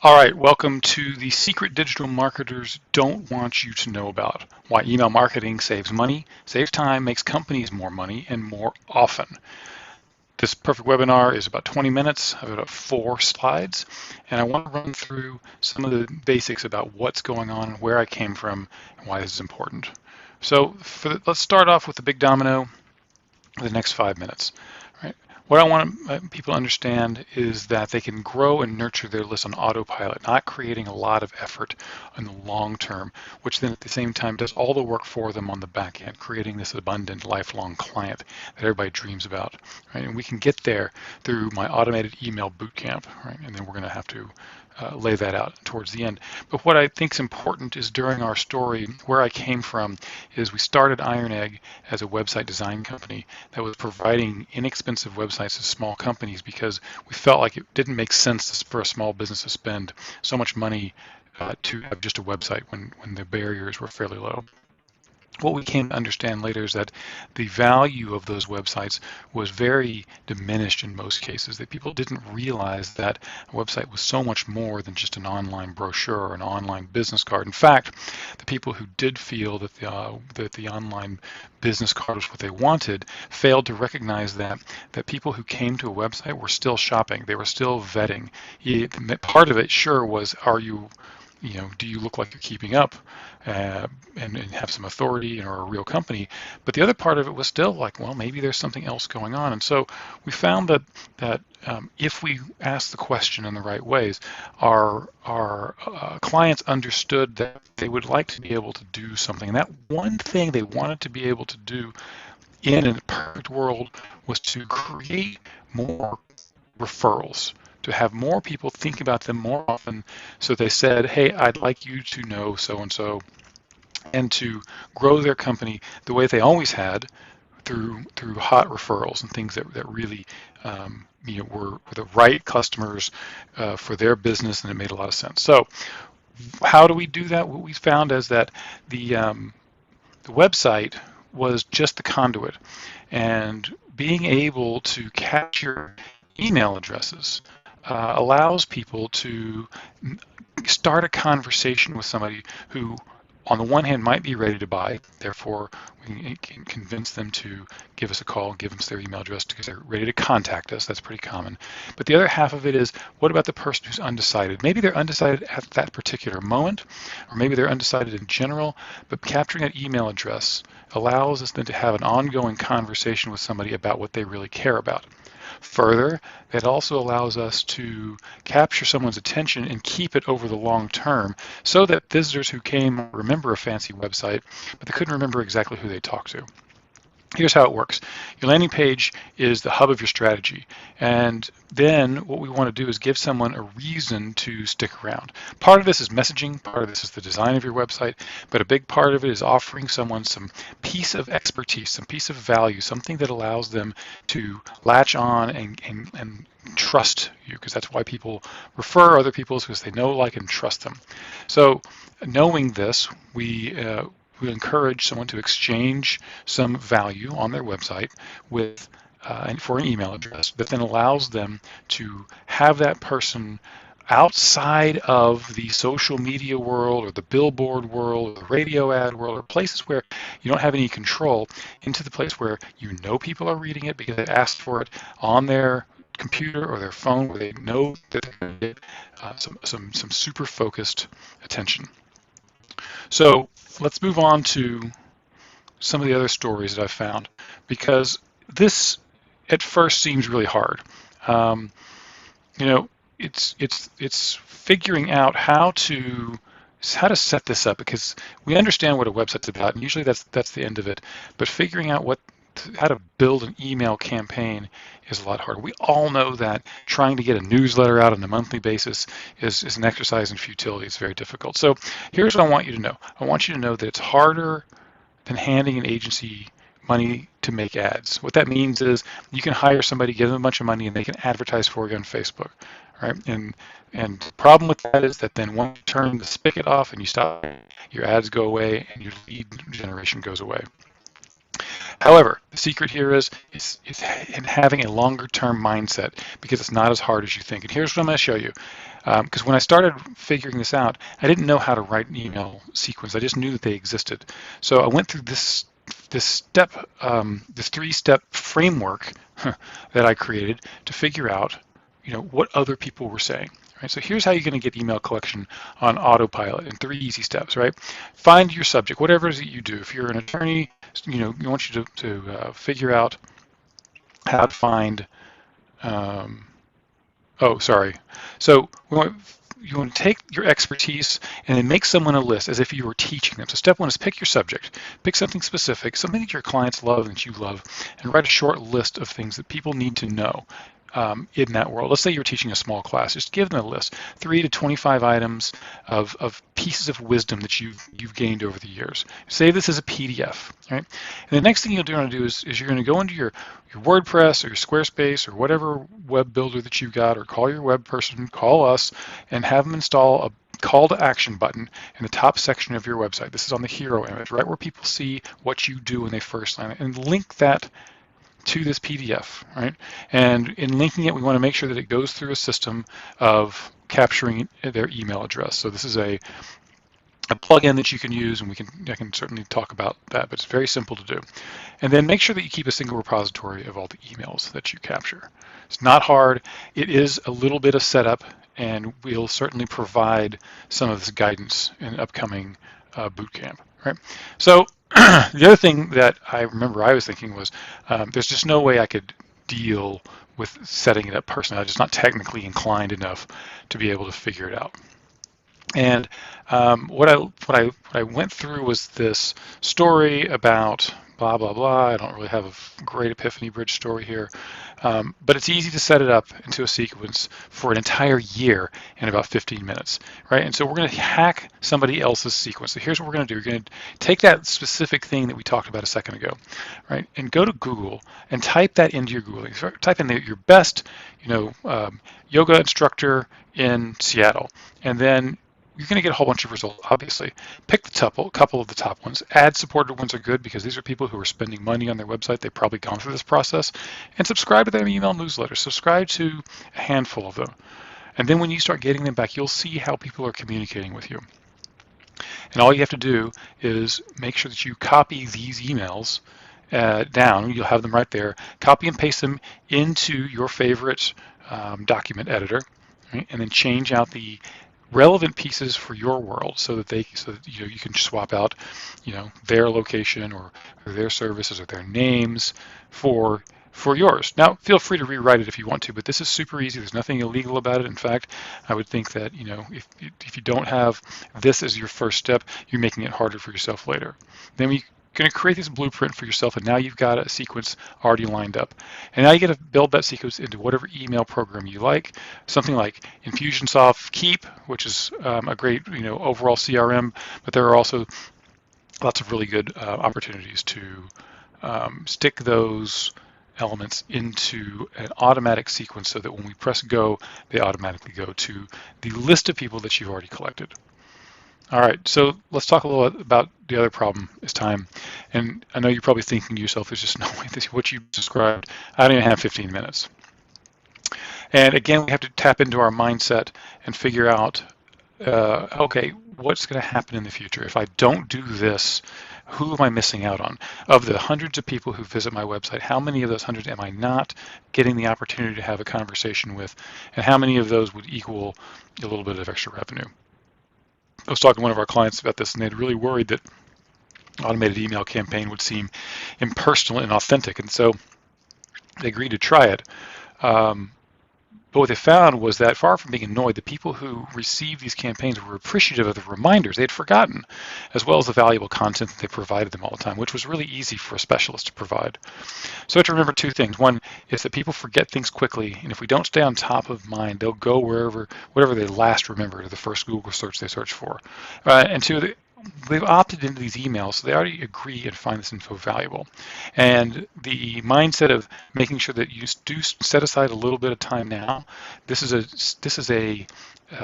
All right, welcome to the secret digital marketers don't want you to know about. Why email marketing saves money, saves time, makes companies more money, and more often. This perfect webinar is about 20 minutes. I've got 4 slides, and I want to run through some of the basics about what's going on, where I came from, and why this is important. So let's start off with the Big Domino for the next 5 minutes. Right? What I want people to understand is that they can grow and nurture their list on autopilot, not creating a lot of effort in the long term, which then at the same time does all the work for them on the back end, creating this abundant lifelong client that everybody dreams about. Right? And we can get there through my automated email bootcamp, right? And then we're going to have to lay that out towards the end. But what I think is important is during our story, where I came from is we started Iron Egg as a website design company that was providing inexpensive websites to small companies because we felt like it didn't make sense for a small business to spend so much money to have just a website when the barriers were fairly low. What we came to understand later is that the value of those websites was very diminished in most cases, that people didn't realize that a website was so much more than just an online brochure or an online business card. In fact, the people who did feel that the online business card was what they wanted failed to recognize that people who came to a website were still shopping. They were still vetting. Part of it sure was, do you look like you're keeping up and have some authority or a real company? But the other part of it was still like, well, maybe there's something else going on. And so we found that if we ask the question in the right ways, our clients understood that they would like to be able to do something. And that one thing they wanted to be able to do in a perfect world was to create more referrals, to have more people think about them more often. So they said, hey, I'd like you to know so-and-so, and to grow their company the way they always had, through hot referrals and things that really were the right customers for their business, and it made a lot of sense. So how do we do that? What we found is that the website was just the conduit, and being able to capture email addresses allows people to start a conversation with somebody who, on the one hand, might be ready to buy. Therefore, we can convince them to give us a call, give us their email address because they're ready to contact us. That's pretty common. But the other half of it is, what about the person who's undecided? Maybe they're undecided at that particular moment, or maybe they're undecided in general, but capturing that email address allows us then to have an ongoing conversation with somebody about what they really care about. Further, it also allows us to capture someone's attention and keep it over the long term, so that visitors who came remember a fancy website, but they couldn't remember exactly who they talked to. Here's how it works. Your landing page is the hub of your strategy, and then what we want to do is give someone a reason to stick around. Part of this is messaging, part of this is the design of your website, but a big part of it is offering someone some piece of expertise, some piece of value, something that allows them to latch on and trust you, because that's why people refer other people, because they know, like, and trust them. So knowing this, we encourage someone to exchange some value on their website with for an email address that then allows them to have that person outside of the social media world or the billboard world or the radio ad world, or places where you don't have any control, into the place where you know people are reading it because they asked for it on their computer or their phone, where they know that they're going to get some super focused attention. So let's move on to some of the other stories that I've found, because this at first seems really hard. It's figuring out how to set this up, because we understand what a website's about, and usually that's the end of it. But figuring out how to build an email campaign is a lot harder. We all know that trying to get a newsletter out on a monthly basis is an exercise in futility. It's very difficult. So here's what I want you to know. I want you to know that it's harder than handing an agency money to make ads. What that means is you can hire somebody, give them a bunch of money, and they can advertise for you on Facebook. Right? And the problem with that is that then once you turn the spigot off and you stop, your ads go away and your lead generation goes away. However, the secret here is in having a longer term mindset, because it's not as hard as you think. And here's what I'm going to show you. Because when I started figuring this out, I didn't know how to write an email sequence. I just knew that they existed. So I went through this three-step framework that I created to figure out, what other people were saying. Right, so here's how you're going to get email collection on autopilot in 3 easy steps, right? Find your subject, whatever it is that you do. If you're an attorney, we want you to figure out how to find, oh, sorry. So you want to take your expertise and then make someone a list as if you were teaching them. So step one is pick your subject. Pick something specific, something that your clients love and that you love, and write a short list of things that people need to know in that world. Let's say you're teaching a small class. Just give them a list, 3 to 25 items of pieces of wisdom that you've gained over the years. Save this as a PDF, right? And the next thing you'll want to do is you're going to go into your WordPress or your Squarespace or whatever web builder that you've got, or call your web person, call us, and have them install a call to action button in the top section of your website. This is on the hero image, right where people see what you do when they first land, and link that to this PDF, right? And in linking it, we want to make sure that it goes through a system of capturing their email address. So this is a plugin that you can use, and I can certainly talk about that, but it's very simple to do. And then make sure that you keep a single repository of all the emails that you capture. It's not hard. It is a little bit of setup, and we'll certainly provide some of this guidance in upcoming boot camp, right? So the other thing that I remember I was thinking was there's just no way I could deal with setting it up personally. I'm just not technically inclined enough to be able to figure it out. And what I went through was this story about blah, blah, blah. I don't really have a great epiphany bridge story here, but it's easy to set it up into a sequence for an entire year in about 15 minutes, right? And so we're going to hack somebody else's sequence. So here's what we're going to do. We're going to take that specific thing that we talked about a second ago, right? And go to Google and type that into your Google. So type in your best, yoga instructor in Seattle, and then you're going to get a whole bunch of results, obviously. Pick the couple of the top ones. Ad-supported ones are good because these are people who are spending money on their website. They've probably gone through this process. And subscribe to their email newsletter. Subscribe to a handful of them. And then when you start getting them back, you'll see how people are communicating with you. And all you have to do is make sure that you copy these emails down. You'll have them right there. Copy and paste them into your favorite document editor, right? And then change out the relevant pieces for your world so that you can swap out their location or their services or their names for yours. Now feel free to rewrite it if you want to, but this is super easy. There's nothing illegal about it. In fact, I would think that if you don't have this as your first step, you're making it harder for yourself later. Then we going to create this blueprint for yourself, and now you've got a sequence already lined up. And now you get to build that sequence into whatever email program you like, something like Infusionsoft Keep, which is a great overall CRM, but there are also lots of really good opportunities to stick those elements into an automatic sequence so that when we press go, they automatically go to the list of people that you've already collected. All right, so let's talk a little bit about the other problem is time. And I know you're probably thinking to yourself, there's just no way what you described, I don't even have 15 minutes. And again, we have to tap into our mindset and figure out, okay, what's going to happen in the future? If I don't do this, who am I missing out on? Of the hundreds of people who visit my website, how many of those hundreds am I not getting the opportunity to have a conversation with? And how many of those would equal a little bit of extra revenue? I was talking to one of our clients about this, and they'd really worried that automated email campaign would seem impersonal and authentic, and so they agreed to try it. But what they found was that far from being annoyed, the people who received these campaigns were appreciative of the reminders they'd forgotten, as well as the valuable content that they provided them all the time, which was really easy for a specialist to provide. So we have to remember two things. One is that people forget things quickly, and if we don't stay on top of mind, they'll go whatever they last remember, to the first Google search they search for. And two, they've opted into these emails, so they already agree and find this info valuable. And the mindset of making sure that you do set aside a little bit of time now, this is a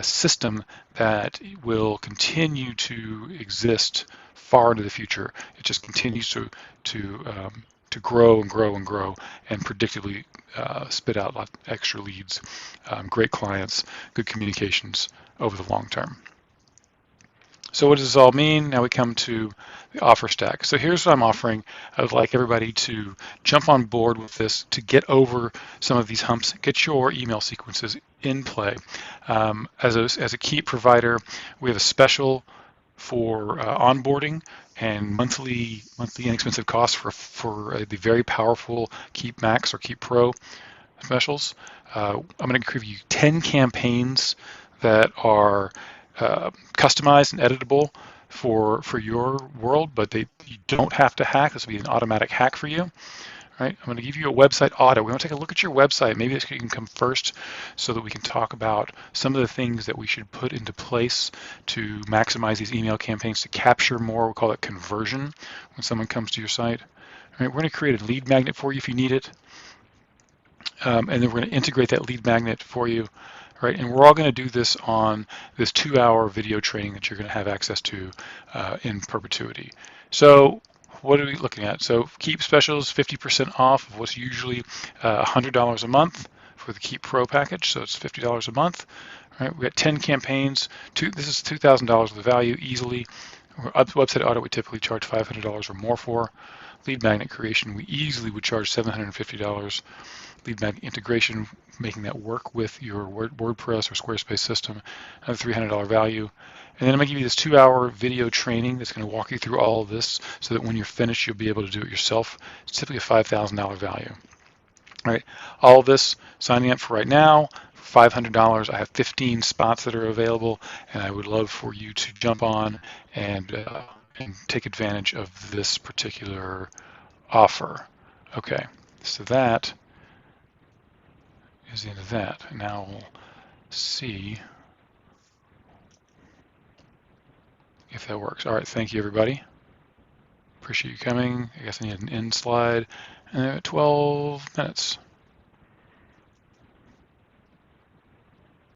system that will continue to exist far into the future. It just continues to to grow and grow and grow and predictably spit out extra leads, great clients, good communications over the long term. So what does this all mean? Now we come to the offer stack. So here's what I'm offering. I would like everybody to jump on board with this to get over some of these humps, get your email sequences in play. As a Keap provider, we have a special for onboarding and monthly inexpensive costs for the very powerful Keap Max or Keap Pro specials. I'm going to give you 10 campaigns that are customized and editable for your world, but you don't have to hack. This will be an automatic hack for you. Right? I'm going to give you a website audit. We want to take a look at your website. Maybe this can come first so that we can talk about some of the things that we should put into place to maximize these email campaigns to capture more. We call it conversion when someone comes to your site. All right, we're going to create a lead magnet for you if you need it. And then we're going to integrate that lead magnet for you. Right, and we're all going to do this on this 2-hour video training that you're going to have access to in perpetuity. So what are we looking at? So Keap specials, 50% off of what's usually $100 a month for the Keap Pro package, so it's $50 a month. Right, we got 10 campaigns. This is $2,000 worth of value easily. Website audit we typically charge $500 or more for. Lead magnet creation we easily would charge $750. Lead magnet integration, making that work with your WordPress or Squarespace system, another $300 value. And then I'm going to give you this 2-hour video training that's going to walk you through all of this so that when you're finished, you'll be able to do it yourself. It's typically a $5,000 value. All right, all of this signing up for right now, $500. I have 15 spots that are available, and I would love for you to jump on and take advantage of this particular offer. Okay, so that is the end of that. Now we'll see if that works. All right, thank you everybody. Appreciate you coming. I guess I need an end slide. 12 minutes.